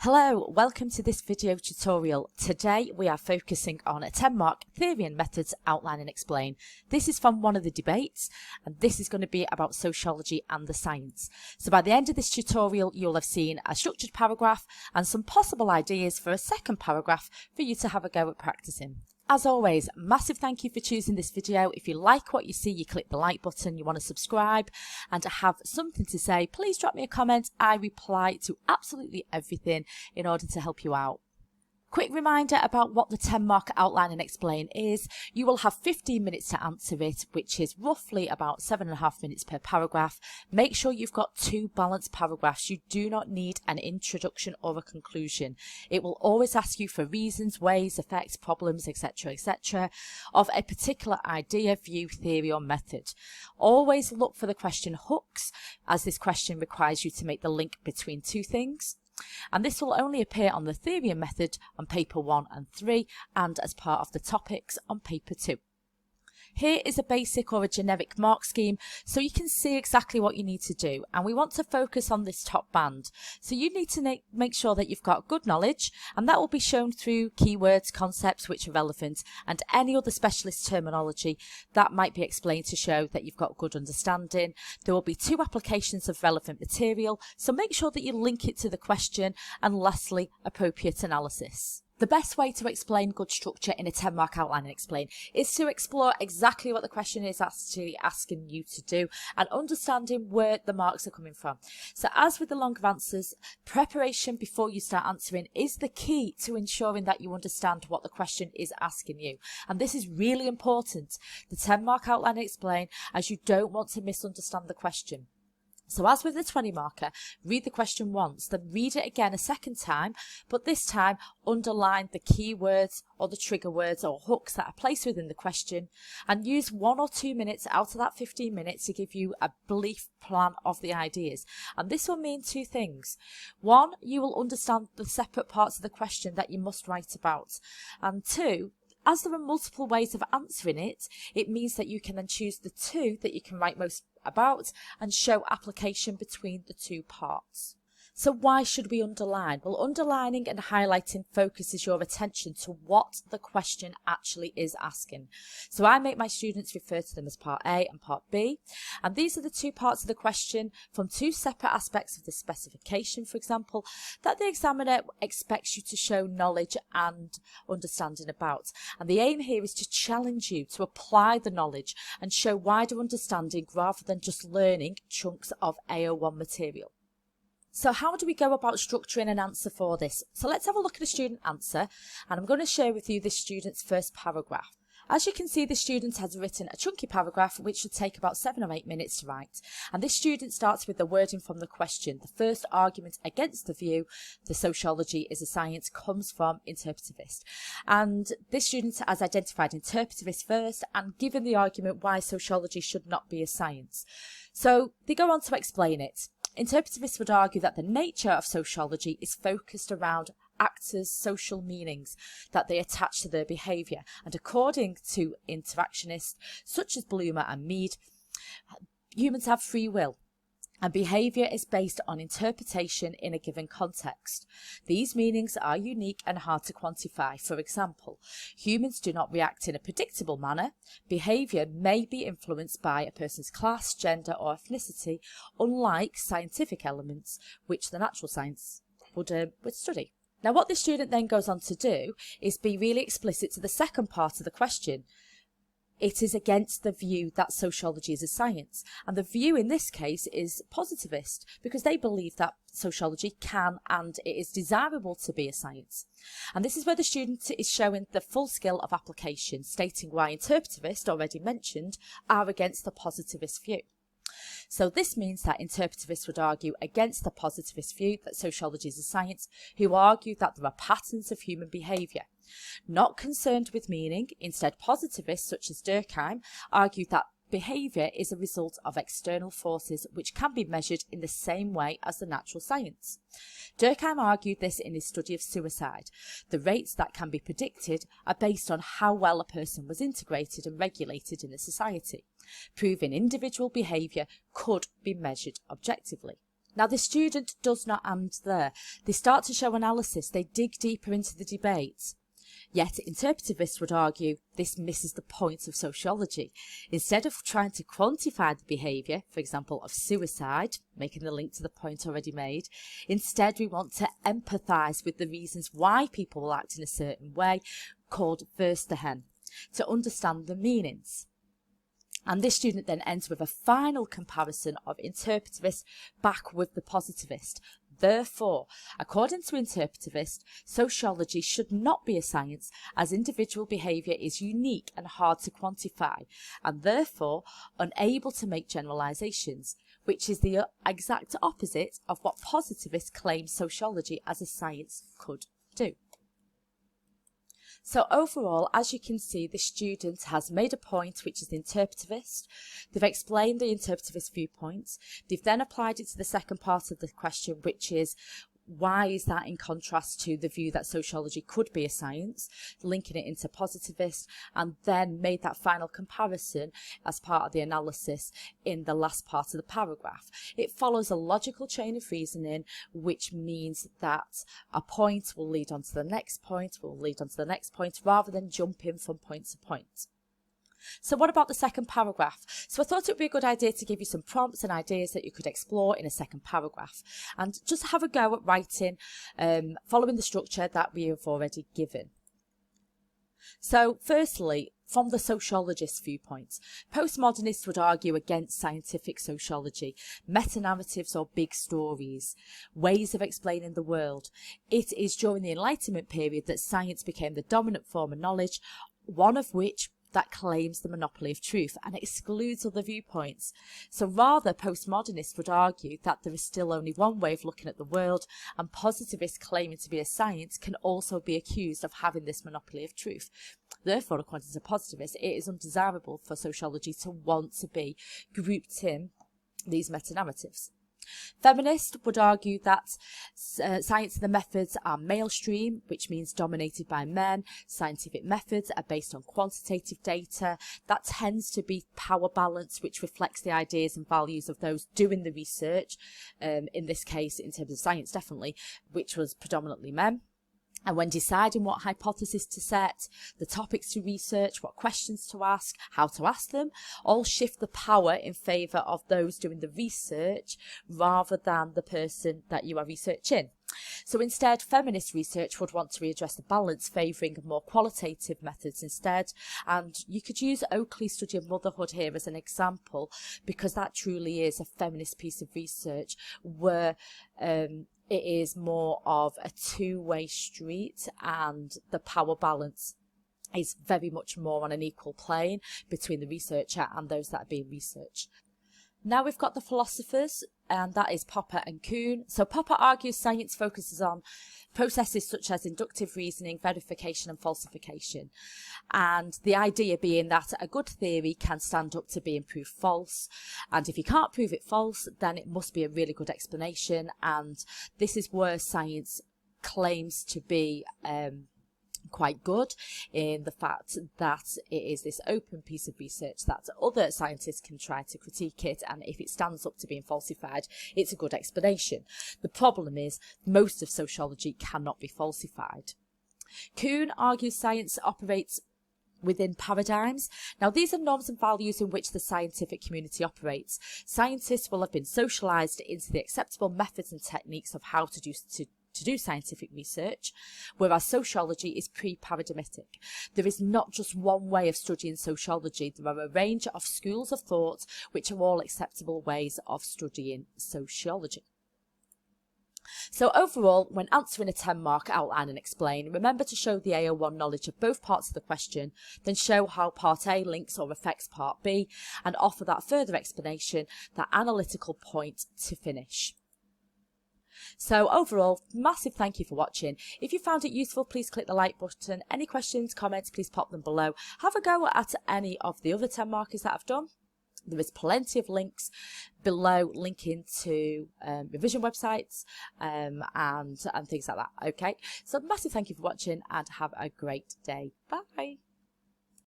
Hello, welcome to this video tutorial. Today we are focusing on a 10-mark theory and methods outline and explain. This is from one of the debates and this is going to be about sociology and the science. So by the end of this tutorial you'll have seen a structured paragraph and some possible ideas for a second paragraph for you to have a go at practicing. As always, massive thank you for choosing this video. If you like what you see, you click the like button, you want to subscribe and to have something to say, please drop me a comment. I reply to absolutely everything in order to help you out. Quick reminder about what the 10-mark outline and explain is. You will have 15 minutes to answer it, which is roughly about 7.5 minutes per paragraph. Make sure you've got two balanced paragraphs. You do not need an introduction or a conclusion. It will always ask you for reasons, ways, effects, problems, etc., of a particular idea, view, theory or method. Always look for the question hooks, as this question requires you to make the link between two things. And this will only appear on the theory and method on paper 1 and 3 and as part of the topics on paper 2. Here is a basic or a generic mark scheme so you can see exactly what you need to do, and we want to focus on this top band. So you need to make sure that you've got good knowledge, and that will be shown through keywords, concepts which are relevant and any other specialist terminology that might be explained to show that you've got good understanding. There will be 2 applications of relevant material, so make sure that you link it to the question, and lastly, appropriate analysis. The best way to explain good structure in a 10-mark outline and explain is to explore exactly what the question is actually asking you to do and understanding where the marks are coming from. So as with the longer answers, preparation before you start answering is the key to ensuring that you understand what the question is asking you. And this is really important, the 10-mark outline and explain, as you don't want to misunderstand the question. So as with the 20 marker, read the question once, then read it again a second time, but this time underline the key words or the trigger words or hooks that are placed within the question, and use 1 or 2 minutes out of that 15 minutes to give you a brief plan of the ideas. And this will mean 2 things. 1, you will understand the separate parts of the question that you must write about, and 2, as there are multiple ways of answering it, it means that you can then choose the 2 that you can write most about and show application between the 2 parts. So why should we underline? Well, underlining and highlighting focuses your attention to what the question actually is asking. So I make my students refer to them as part A and part B, and these are the 2 parts of the question from 2 separate aspects of the specification, for example, that the examiner expects you to show knowledge and understanding about. And the aim here is to challenge you to apply the knowledge and show wider understanding rather than just learning chunks of AO1 material. So how do we go about structuring an answer for this? So let's have a look at a student answer, and I'm going to share with you this student's first paragraph. As you can see, the student has written a chunky paragraph which should take about 7 or 8 minutes to write. And this student starts with the wording from the question. The first argument against the view that sociology is a science comes from interpretivist. And this student has identified interpretivist first and given the argument why sociology should not be a science. So they go on to explain it. Interpretivists would argue that the nature of sociology is focused around actors' social meanings that they attach to their behaviour, and according to interactionists such as Bloomer and Mead, humans have free will and behaviour is based on interpretation in a given context. These meanings are unique and hard to quantify. For example, humans do not react in a predictable manner. Behaviour may be influenced by a person's class, gender or ethnicity, unlike scientific elements which the natural science would study. Now what the student then goes on to do is be really explicit to the second part of the question. It is against the view that sociology is a science, and the view in this case is positivist because they believe that sociology can and it is desirable to be a science. And this is where the student is showing the full skill of application, stating why interpretivists, already mentioned, are against the positivist view. So this means that interpretivists would argue against the positivist view that sociology is a science, who argue that there are patterns of human behaviour. Not concerned with meaning, instead positivists such as Durkheim argue that behaviour is a result of external forces which can be measured in the same way as the natural science. Durkheim argued this in his study of suicide. The rates that can be predicted are based on how well a person was integrated and regulated in a society, proving individual behaviour could be measured objectively. Now the student does not end there. They start to show analysis, they dig deeper into the debate. Yet interpretivists would argue this misses the point of sociology. Instead of trying to quantify the behaviour, for example, of suicide, making the link to the point already made, instead we want to empathise with the reasons why people will act in a certain way, called Verstehen, to understand the meanings. And this student then ends with a final comparison of interpretivist back with the positivist. Therefore, according to interpretivist, sociology should not be a science, as individual behaviour is unique and hard to quantify, and therefore unable to make generalisations, which is the exact opposite of what positivists claim sociology as a science could do. So overall, as you can see, the student has made a point, which is the interpretivist. They've explained the interpretivist viewpoints. They've then applied it to the second part of the question, which is, why is that in contrast to the view that sociology could be a science, linking it into positivist, and then made that final comparison as part of the analysis in the last part of the paragraph. It follows a logical chain of reasoning, which means that a point will lead on to the next point, rather than jumping from point to point. So what about the second paragraph? So I thought it would be a good idea to give you some prompts and ideas that you could explore in a second paragraph, and just have a go at writing following the structure that we have already given. So firstly, from the sociologist's viewpoint, postmodernists would argue against scientific sociology, meta-narratives or big stories, ways of explaining the world. It is during the Enlightenment period that science became the dominant form of knowledge, one of which that claims the monopoly of truth and excludes other viewpoints. So rather, postmodernists would argue that there is still only one way of looking at the world, and positivists claiming to be a science can also be accused of having this monopoly of truth. Therefore, according to positivists, it is undesirable for sociology to want to be grouped in these meta-narratives. Feminists would argue that science and the methods are mainstream, which means dominated by men. Scientific methods are based on quantitative data. That tends to be power balance, which reflects the ideas and values of those doing the research, in this case, in terms of science definitely, which was predominantly men. And when deciding what hypothesis to set, the topics to research, what questions to ask, how to ask them, all shift the power in favour of those doing the research rather than the person that you are researching. So instead, feminist research would want to readdress the balance, favouring more qualitative methods instead. And you could use Oakley's study of motherhood here as an example, because that truly is a feminist piece of research where it is more of a two-way street, and the power balance is very much more on an equal plane between the researcher and those that are being researched. Now we've got the philosophers, and that is Popper and Kuhn. So Popper argues science focuses on processes such as inductive reasoning, verification and falsification. And the idea being that a good theory can stand up to being proved false. And if you can't prove it false, then it must be a really good explanation. And this is where science claims to be quite good, in the fact that it is this open piece of research that other scientists can try to critique it, and if it stands up to being falsified, it's a good explanation. The problem is most of sociology cannot be falsified. Kuhn argues science operates within paradigms. Now, these are norms and values in which the scientific community operates. Scientists will have been socialised into the acceptable methods and techniques of how to do scientific research, whereas sociology is pre-paradigmatic. There is not just one way of studying sociology. There are a range of schools of thought which are all acceptable ways of studying sociology. So overall, when answering a 10-mark outline and explain, remember to show the AO1 knowledge of both parts of the question, then show how Part A links or affects Part B, and offer that further explanation, that analytical point to finish. So overall, massive thank you for watching. If you found it useful, please click the like button. Any questions, comments, please pop them below. Have a go at any of the other 10 markers that I've done. There is plenty of links below linking to revision websites and things like that. Okay, so massive thank you for watching and have a great day. Bye.